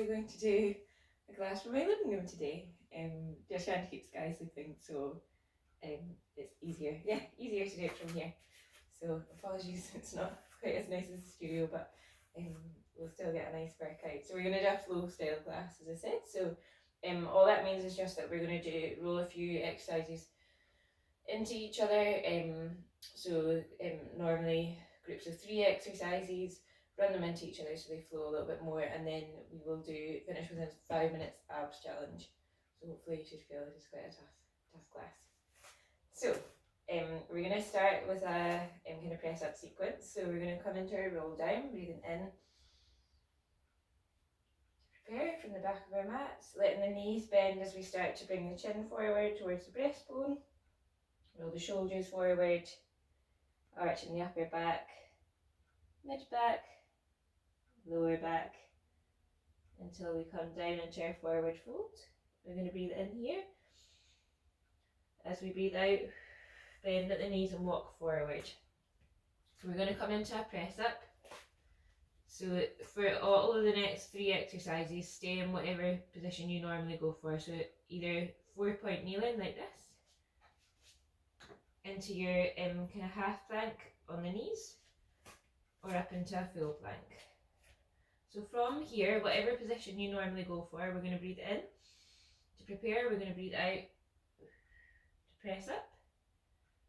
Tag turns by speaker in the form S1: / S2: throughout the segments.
S1: going to do a class from my living room today. Just trying to keep Sky sleeping, so it's easier. Yeah, easier to do it from here. So apologies, it's not quite as nice as the studio, but we'll still get a nice workout. So we're going to do a flow style class, as I said. So all that means is just that we're going to roll a few exercises into each other. Normally groups of 3 exercises, run them into each other so they flow a little bit more, and then we will finish within 5 minutes abs challenge. So hopefully you should feel it is quite a tough class. So we're going to start with a kind of press up sequence. So we're going to come into our roll down, breathing in. Prepare from the back of our mats, letting the knees bend as we start to bring the chin forward towards the breastbone. Roll the shoulders forward, arching the upper back, mid back, lower back, until we come down into our forward fold. We're going to breathe in here. As we breathe out, bend at the knees and walk forward. So we're going to come into a press up. So for all of the next 3 exercises, stay in whatever position you normally go for. So either 4-point kneeling like this, into your kind of half plank on the knees, or up into a full plank. So from here, whatever position you normally go for, we're going to breathe in. To prepare, we're going to breathe out to press up.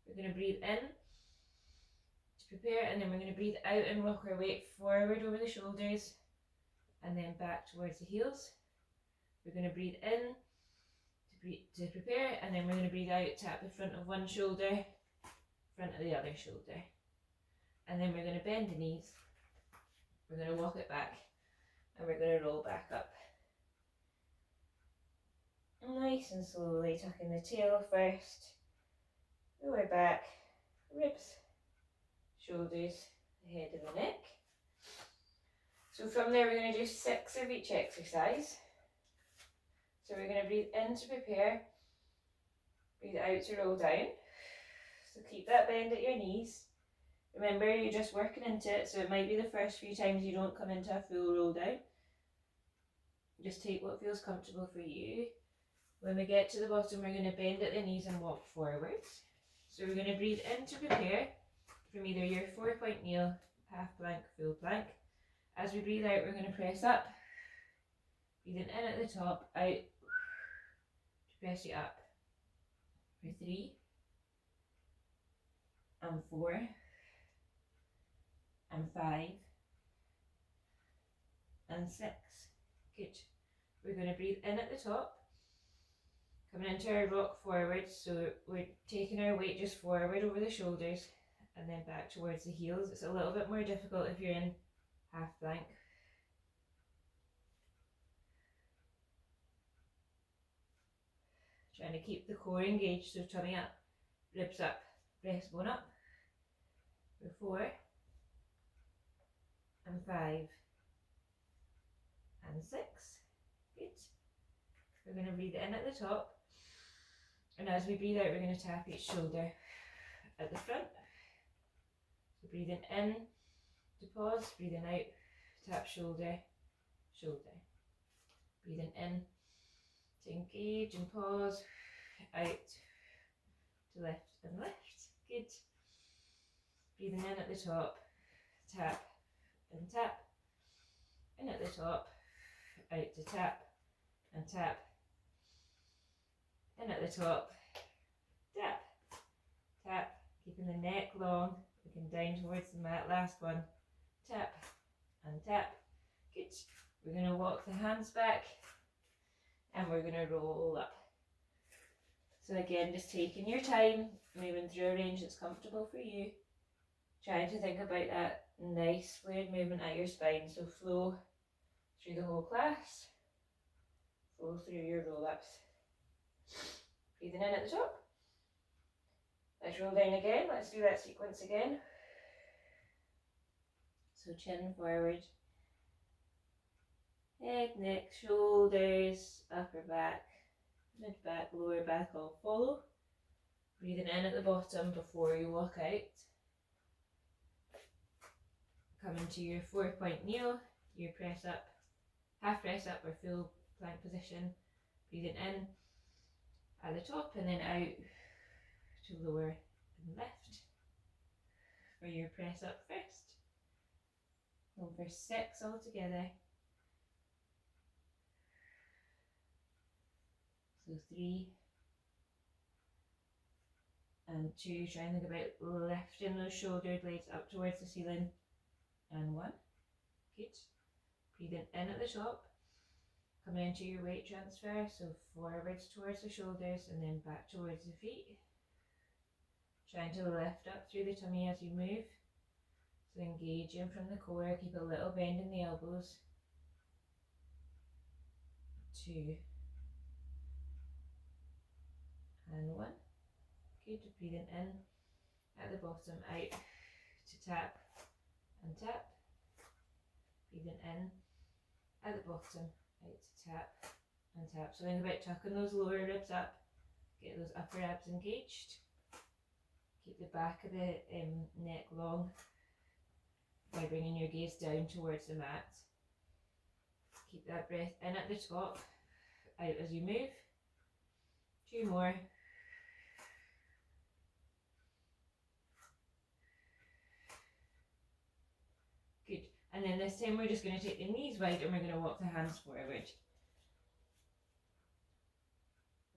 S1: We're going to breathe in to prepare, and then we're going to breathe out and rock our weight forward over the shoulders and then back towards the heels. We're going to breathe in to prepare, and then we're going to breathe out, tap the front of one shoulder, front of the other shoulder. And then we're going to bend the knees, we're going to walk it back, and we're going to roll back up. Nice and slowly, tucking the tail first, lower back, ribs, shoulders, the head and the neck. So from there we're going to do 6 of each exercise. So we're going to breathe in to prepare, breathe out to roll down. So keep that bend at your knees. Remember, you're just working into it, so it might be the first few times you don't come into a full roll down. Just take what feels comfortable for you. When we get to the bottom, we're going to bend at the knees and walk forwards. So we're going to breathe in to prepare from either your 4-point kneel, half plank, full plank. As we breathe out, we're going to press up. Breathing in at the top, out to press you up. For 3 and 4 and 5 and 6. Good. We're going to breathe in at the top, coming into our rock forward, so we're taking our weight just forward over the shoulders and then back towards the heels. It's a little bit more difficult if you're in half plank. Trying to keep the core engaged, so tummy up, ribs up, breastbone up. For 4 and 5 and 6. Good. We're going to breathe in at the top, and as we breathe out, we're going to tap each shoulder at the front. So breathing in to pause, breathing out, tap shoulder, shoulder. Breathing in to engage and pause, out to lift and lift. Good. Breathing in at the top, tap and tap. In at the top, out to tap and tap. In at the top, tap, tap, keeping the neck long, looking down towards the mat. Last one, tap and tap. Good. We're going to walk the hands back and we're going to roll up. So again, just taking your time, moving through a range that's comfortable for you. Trying to think about that nice fluid movement at your spine. So flow through the whole class, flow through your roll-ups. Breathing in at the top. Let's roll down again. Let's do that sequence again. So chin forward, head, neck, shoulders, upper back, mid back, lower back all follow. Breathing in at the bottom before you walk out. Coming to your 4-point kneel, your press up half press up or full plank position. Breathing in at the top and then out to lower and lift for your press up first. Over 6 altogether. So 3 and 2. Try and think about lifting those shoulder blades up towards the ceiling. And 1. Good. Breathing in at the top. Coming into your weight transfer, so forwards towards the shoulders and then back towards the feet. Trying to lift up through the tummy as you move. So engaging from the core, keep a little bend in the elbows. 2 and 1. Good. Breathing in at the bottom, out to tap and tap. Breathing in at the bottom, out to tap and tap. So think about tucking those lower ribs up, get those upper abs engaged. Keep the back of the neck long by bringing your gaze down towards the mat. Keep that breath in at the top, out as you move. 2 more. Good. And then this time we're just going to take the knees wide and we're going to walk the hands forward.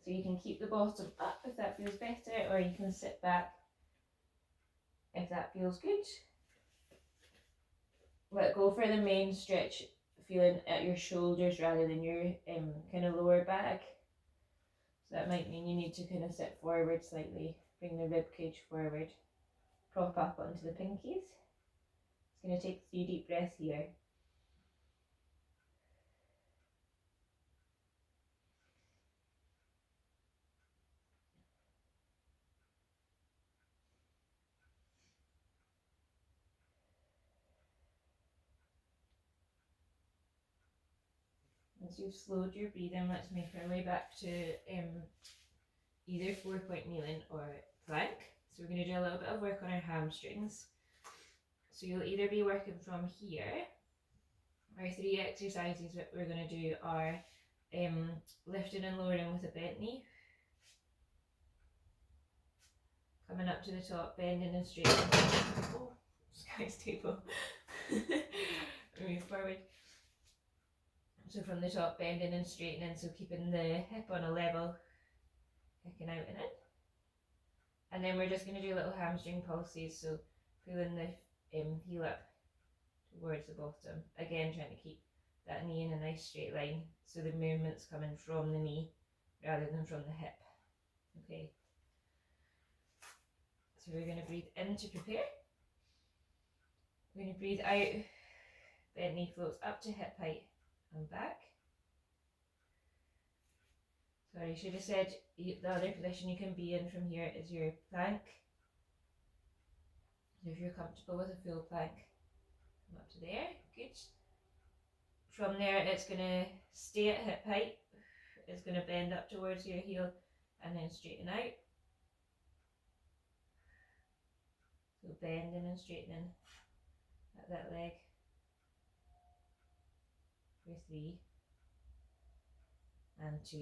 S1: So you can keep the bottom up if that feels better, or you can sit back if that feels good. But go for the main stretch, feeling at your shoulders rather than your kind of lower back. So that might mean you need to kind of sit forward slightly, bring the rib cage forward, prop up onto the pinkies. It's going to take 3 deep breaths here. Once you've slowed your breathing, let's make our way back to either 4-point kneeling or plank. So we're going to do a little bit of work on our hamstrings. So you'll either be working from here. Our 3 exercises that we're going to do are lifting and lowering with a bent knee, coming up to the top, bending and straightening. Oh, sky's table. Move forward. So from the top, bending and straightening, so keeping the hip on a level, kicking out and in. And then we're just going to do little hamstring pulses, so pulling the heel up towards the bottom. Again, trying to keep that knee in a nice straight line, so the movement's coming from the knee rather than from the hip. Okay. So we're going to breathe in to prepare. We're going to breathe out, bent knee floats up to hip height and back. Sorry, I should have said the other position you can be in from here is your plank. So if you're comfortable with a full plank, come up to there, good. From there it's going to stay at hip height, it's going to bend up towards your heel and then straighten out. So bending and straightening at that leg for 3 and 2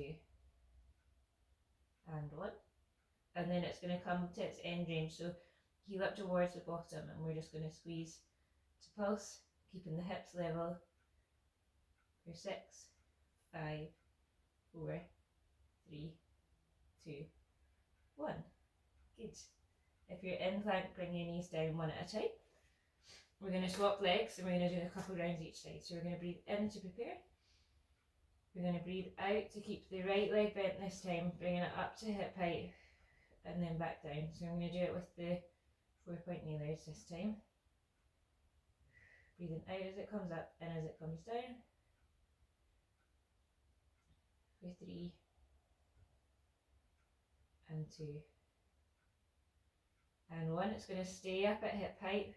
S1: and 1. And then it's going to come to its end range, so heel up towards the bottom, and we're just going to squeeze to pulse, keeping the hips level for 6, 5, 4, 3, 2, 1. Good. If you're in plank, bring your knees down one at a time. We're going to swap legs and we're going to do a couple rounds each side. So we're going to breathe in to prepare. We're going to breathe out to keep the right leg bent this time, bringing it up to hip height and then back down. So I'm going to do it with the 4-point kneelers this time. Breathing out as it comes up and as it comes down. For 3 and 2 and 1. It's going to stay up at hip height.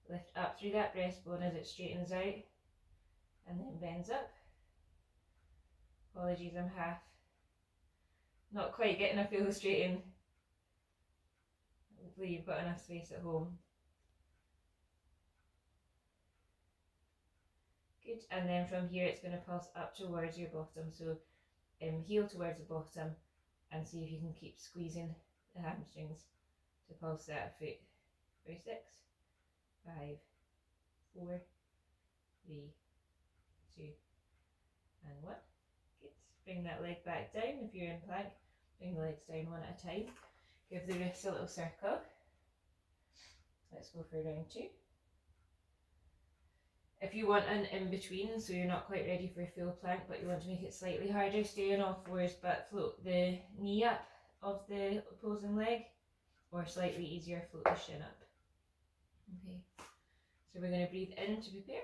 S1: Lift up through that breastbone as it straightens out and then bends up. Apologies, I'm not quite getting a full straighten. Hopefully you've got enough space at home. Good. Good. And then from here it's going to pulse up towards your bottom. So heel towards the bottom and see if you can keep squeezing the hamstrings to pulse that foot. For 6, 5, 4, 3, 2, and 1. Good. Bring that leg back down if you're in plank. Bring the legs down one at a time. Give the wrists a little circle. Let's go for round 2. If you want an in-between, so you're not quite ready for a full plank, but you want to make it slightly harder, stay on all fours but float the knee up of the opposing leg, or slightly easier, float the shin up. Okay, so we're going to breathe in to prepare.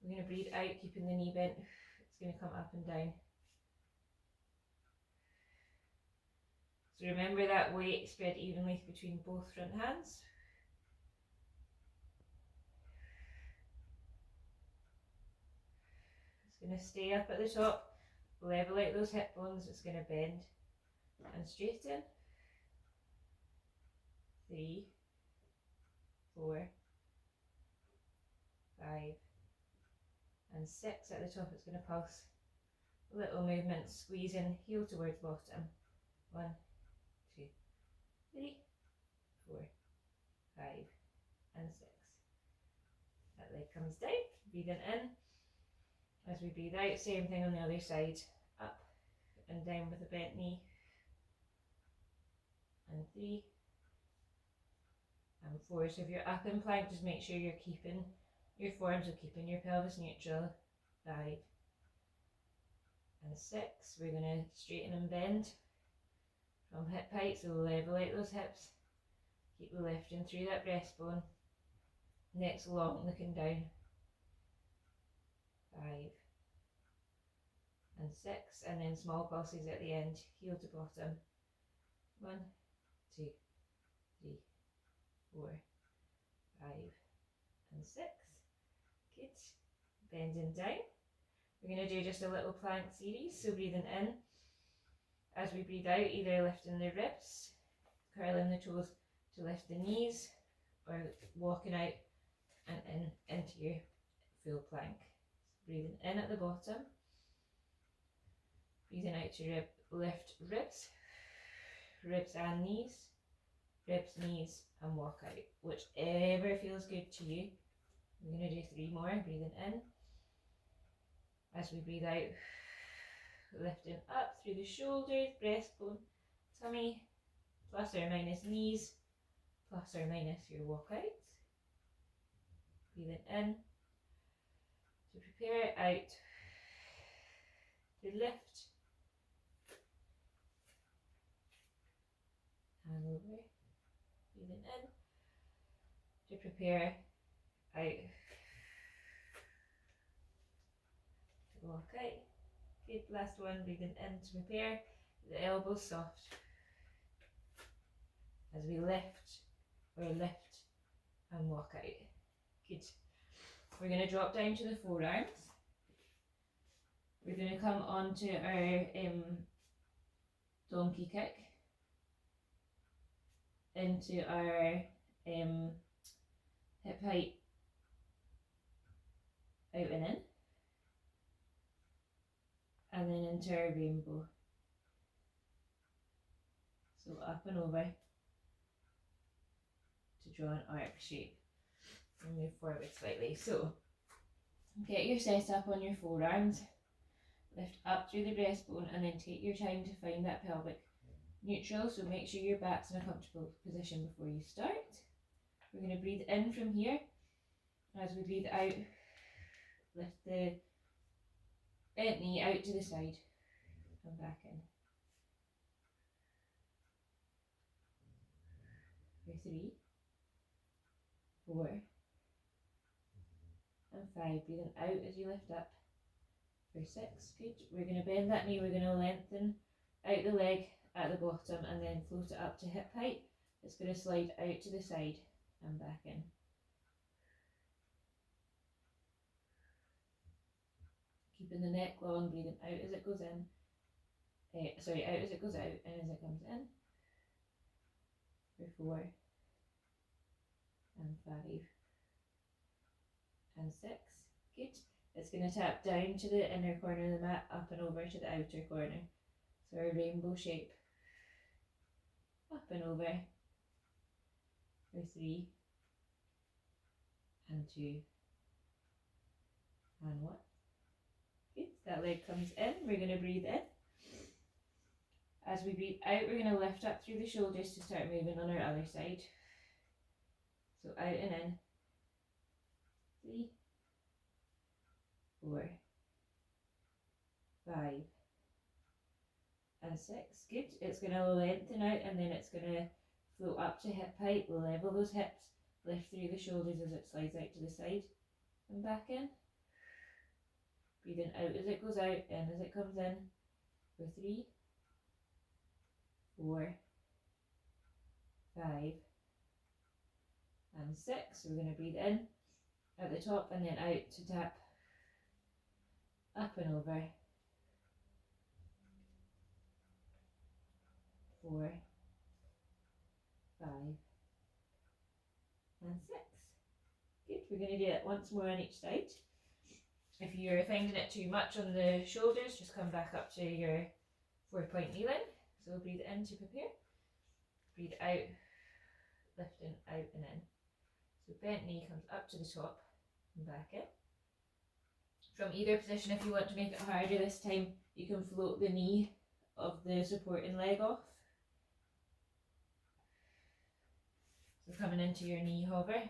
S1: We're going to breathe out, keeping the knee bent. It's going to come up and down. So remember that weight spread evenly between both front hands. It's going to stay up at the top, level out those hip bones. It's going to bend and straighten. 3, 4, 5, and 6. At the top it's going to pulse. Little movements, squeezing, heel towards bottom. 1, 2, 3, 4, 5, and 6. That leg comes down, breathing in. As we breathe out, same thing on the other side. Up and down with a bent knee. And 3, and 4. So if you're up in plank, just make sure you're keeping your forearms, are keeping your pelvis neutral. 5, and 6. We're going to straighten and bend from hip height, so level out those hips. Keep lifting through that breastbone. Next long, looking down. 5, and 6, and then small pulses at the end, heel to bottom. 1, 2, 3, 4, 5, and 6. Good. Bending down. We're going to do just a little plank series, so breathing in. As we breathe out, either lifting the ribs, curling the toes to lift the knees, or walking out and in into your full plank. So breathing in at the bottom, breathing out to lift ribs, ribs and knees, ribs, knees, and walk out. Whichever feels good to you. We're going to do 3 more, breathing in. As we breathe out, lifting up through the shoulders, breastbone, tummy, plus or minus knees, plus or minus your walk out. Breathing in to prepare, out to lift, and over. Breathing in to prepare, out to walk out. Good, last one, breathing in to prepare, the elbows soft. As we lift and walk out. Good. We're going to drop down to the forearms. We're going to come onto our donkey kick into our hip height out and in, and then into our rainbow. So up and over to draw an arc shape and move forward slightly. So get your set up on your forearms, lift up through the breastbone, and then take your time to find that pelvic neutral. So make sure your back's in a comfortable position before you start. We're going to breathe in from here. As we breathe out, lift the bent knee out to the side and back in. For 3, 4, and 5. Breathing out as you lift up. For 6, good. We're going to bend that knee. We're going to lengthen out the leg at the bottom and then float it up to hip height. It's going to slide out to the side and back in. Keeping the neck long, breathing out as it goes in. Out as it goes out and as it comes in. For 4, and 5, and 6. Good. it's going to tap down to the inner corner of the mat, up and over to the outer corner. So our rainbow shape. Up and over for 3 and 2 and 1. Good. That leg comes in. We're going to breathe in. As we breathe out, we're going to lift up through the shoulders to start moving on our other side. So out and in. 3, 4, 5 and 6. Good. It's going to lengthen out and then it's going to float up to hip height. Level those hips. Lift through the shoulders as it slides out to the side and back in. Breathing out as it goes out, in as it comes in. For 3, 4, 5 and 6. So we're going to breathe in at the top and then out to tap up and over. 4, 5 and 6. Good. We're going to do it once more on each side. If you're finding it too much on the shoulders, just come back up to your 4-point kneeling. So breathe in to prepare. Breathe out, lifting out and in. So bent knee comes up to the top and back in. From either position, if you want to make it harder this time, you can float the knee of the supporting leg off. So coming into your knee hover.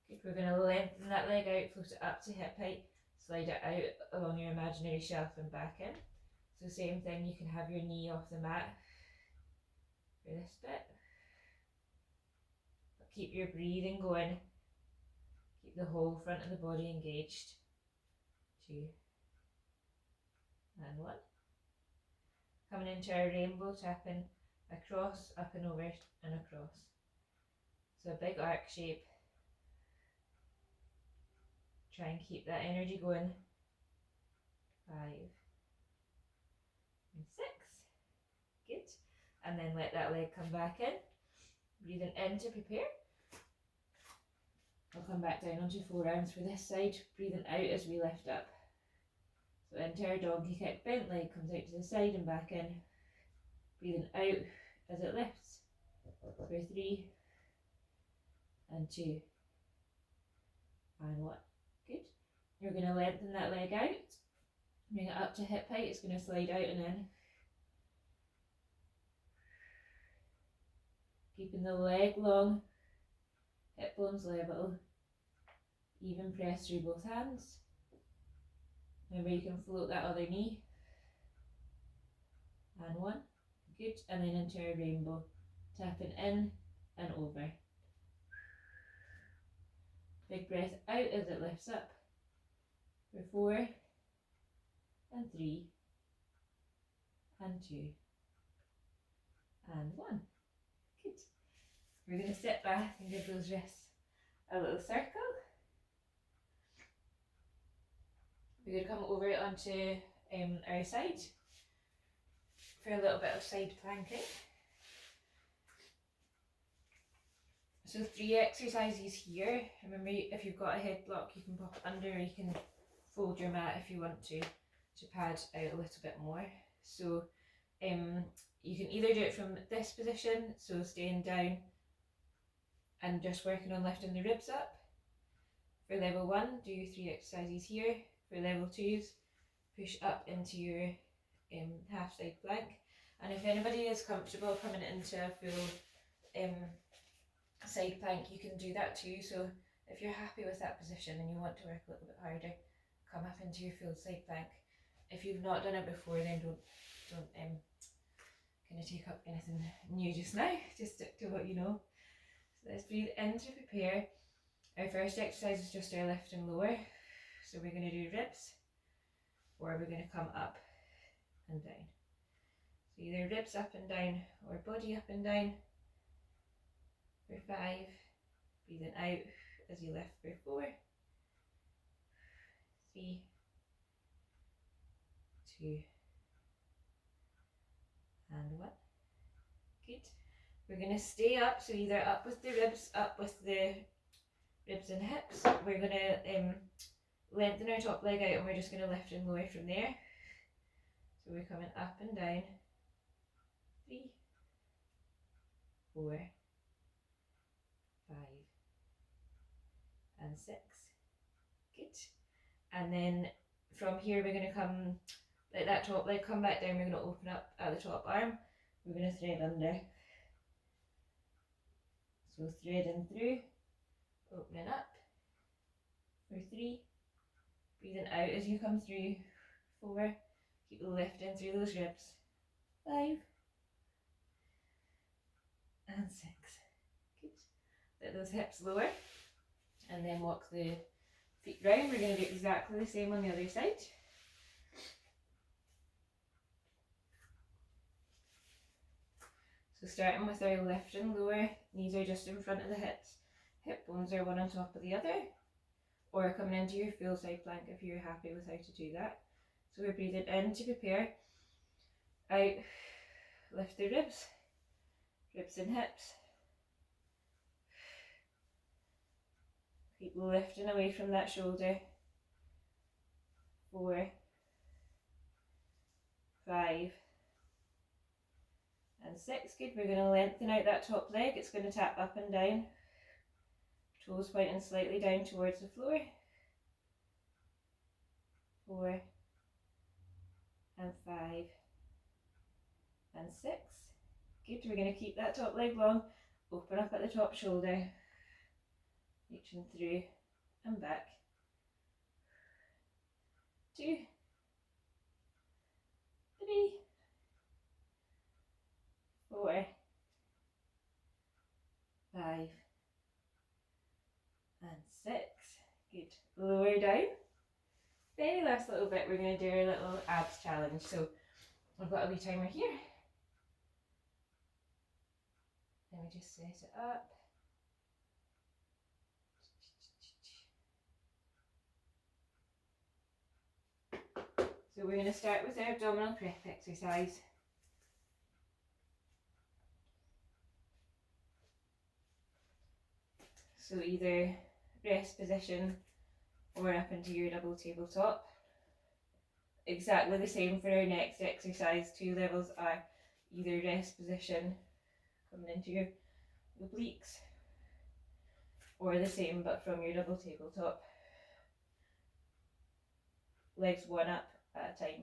S1: Good, we're going to lengthen that leg out, float it up to hip height, slide it out along your imaginary shelf and back in. So same thing, you can have your knee off the mat for this bit. But keep your breathing going. Keep the whole front of the body engaged. 2 and 1. Coming into our rainbow, tapping across, up and over and across. So a big arc shape. Try and keep that energy going. 5 and 6. Good. And then let that leg come back in. Breathing in to prepare. I'll come back down onto forearms for this side. Breathing out as we lift up. So into our donkey kick. Bent leg comes out to the side and back in. Breathing out as it lifts. For 3 and 2 and 1. Good. You're going to lengthen that leg out. Bring it up to hip height. It's going to slide out and in. Keeping the leg long. Hip bones level. Even press through both hands. Remember you can float that other knee. And 1. Good. And then into our rainbow. Tapping in and over. Big breath out as it lifts up. For 4 and 3 and 2 and 1. Good. We're going to sit back and give those wrists a little circle. We're going to come over onto our side for a little bit of side planking. So 3 exercises here. Remember, if you've got a head block, you can pop it under, or you can fold your mat if you want to pad out a little bit more. So you can either do it from this position, so staying down and just working on lifting the ribs up. For level 1, do 3 exercises here. For level 2s, push up into your half side plank. And if anybody is comfortable coming into a full side plank, you can do that too. So if you're happy with that position and you want to work a little bit harder, come up into your full side plank. If you've not done it before, then don't kind of take up anything new just now. Just stick to what you know. So let's breathe in to prepare. Our first exercise is just our lift and lower. So we're going to do ribs, or we're going to come up and down. So either ribs up and down or body up and down. For 5, breathing out as you lift for 4, 3, 2 and 1. Good. We're going to stay up, so either up with the ribs, up with the ribs and hips. We're going to lengthen our top leg out and we're just going to lift and lower from there. So we're coming up and down. 3, 4, 5 and 6. Good. And then from here we're going to come, let that top leg come back down, we're going to open up at the top arm, we're going to thread under. So threading through, opening up for 3, breathing out as you come through, 4, keep lifting through those ribs, 5 and 6. Good. Let those hips lower and then walk the feet round. We're going to do exactly the same on the other side. So starting with our lift and lower, knees are just in front of the hips, hip bones are one on top of the other, or coming into your full side plank if you're happy with how to do that. So we're breathing in to prepare, out, lift the ribs, ribs and hips, keep lifting away from that shoulder, 4, 5 and 6. Good. We're going to lengthen out that top leg, it's going to tap up and down, toes pointing slightly down towards the floor, 4 and 5 and 6. Good. We're going to keep that top leg long, open up at the top shoulder, reaching through and back, 2, 3, 4, 5 and 6. Good. Lower down. Very last little bit, we're going to do our little abs challenge. So I've got a wee timer here. Let me just set it up. So we're going to start with our abdominal prep exercise. So either rest position or up into your double tabletop. Exactly the same for our next exercise. 2 levels are either rest position, coming into your obliques, or the same but from your double tabletop. Legs one up at a time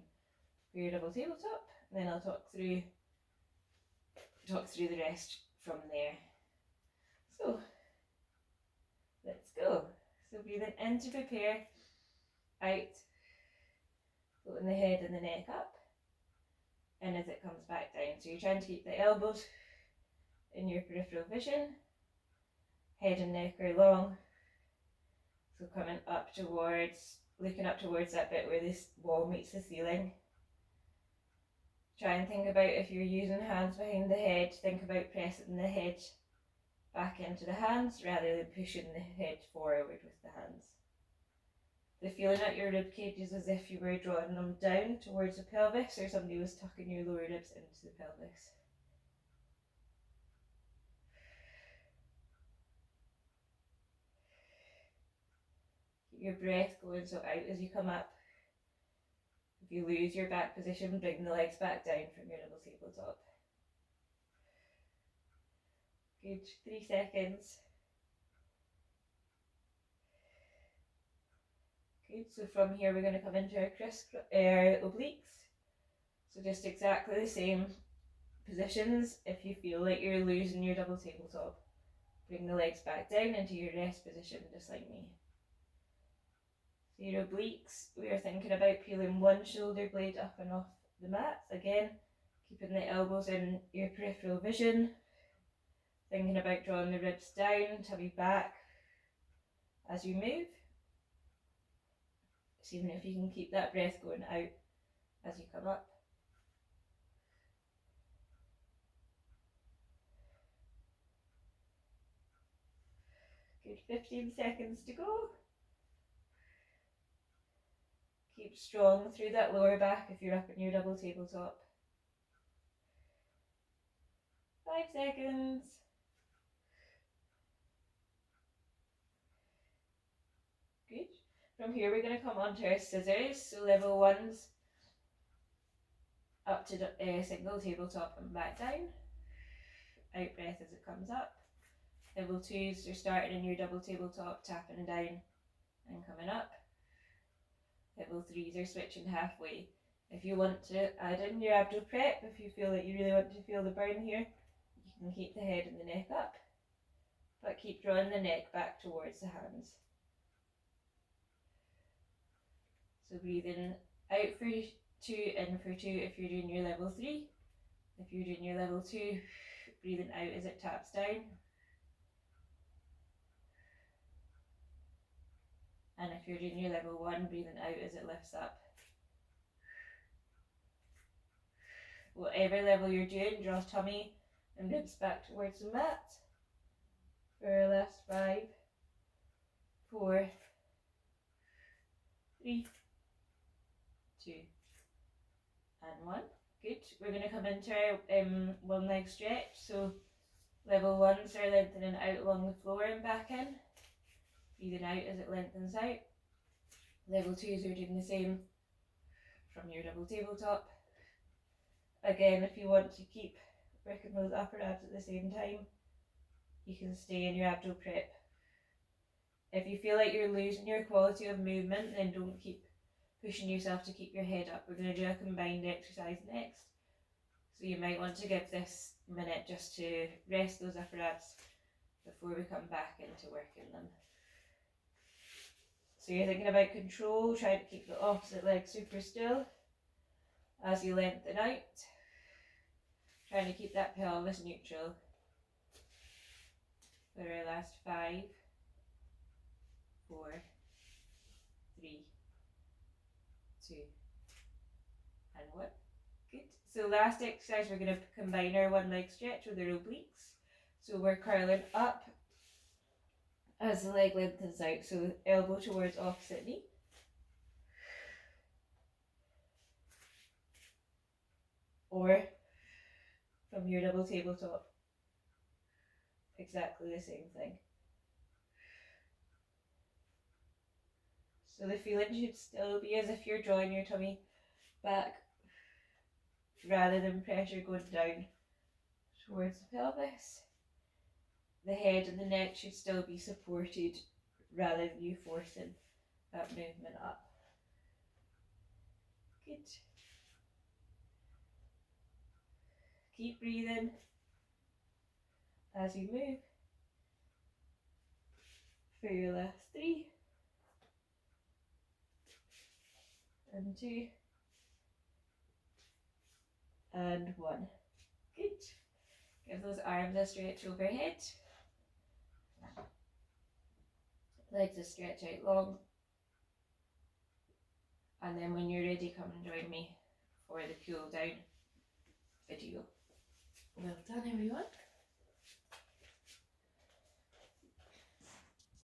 S1: for your double tabletop, and then I'll talk through the rest from there. So let's go. So breathing in to prepare, out, floating the head and the neck up, and as it comes back down. So you're trying to keep the elbows in your peripheral vision, head and neck are long, so coming up towards, looking up towards that bit where this wall meets the ceiling. Try and think about, if you're using hands behind the head, think about pressing the head back into the hands rather than pushing the head forward with the hands. The feeling at your rib cage is as if you were drawing them down towards the pelvis, or somebody was tucking your lower ribs into the pelvis. Keep your breath going, so out as you come up. If you lose your back position, bring the legs back down from your double tabletop. Good, 3 seconds. Good, so from here we're going to come into our obliques. So just exactly the same positions. If you feel like you're losing your double tabletop, bring the legs back down into your rest position, just like me. So your obliques, we are thinking about peeling one shoulder blade up and off the mat. Again, keeping the elbows in your peripheral vision. Thinking about drawing the ribs down, tummy back as you move. Seeing if you can keep that breath going out as you come up. Good, 15 seconds to go. Keep strong through that lower back if you're up in your double tabletop. 5 seconds. Good. From here we're going to come onto our scissors, so level 1's up to single tabletop and back down, out breath as it comes up. Level 2's you're starting in your double tabletop, tapping down and coming up. Level 3's are switching halfway. If you want to add in your abdo prep, if you feel that you really want to feel the burn here, you can keep the head and the neck up, but keep drawing the neck back towards the hands. So breathing out for 2, in for 2 if you're doing your level 3. If you're doing your level 2, breathing out as it taps down. And if you're doing your level 1, breathing out as it lifts up. Whatever level you're doing, draw tummy and ribs back towards the mat. For our last 5, 4, 3, 2, and 1. Good. We're going to come into our one leg stretch. So level 1's are lengthening out along the floor and back in. Breathing out as it lengthens out. Level 2's are doing the same from your double tabletop. Again, if you want to keep working those upper abs at the same time, you can stay in your abdo prep. If you feel like you're losing your quality of movement, then don't keep pushing yourself to keep your head up. We're going to do a combined exercise next. So you might want to give this a minute just to rest those upper abs before we come back into working them. So you're thinking about control, trying to keep the opposite leg super still as you lengthen out. Trying to keep that pelvis neutral. For our last 5, 4, 3, 2, and 1. Good. So last exercise, we're going to combine our one leg stretch with our obliques. So we're curling up as the leg lengthens out. So elbow towards opposite knee. Or from your double tabletop. Exactly the same thing. So the feeling should still be as if you're drawing your tummy back rather than pressure going down towards the pelvis. The head and the neck should still be supported rather than you forcing that movement up. Good. Keep breathing as you move. For your last 3, and 2, and 1. Good. Give those arms a stretch overhead. Legs a stretch out long. And then when you're ready, come and join me for the cool down video. Well done, everyone.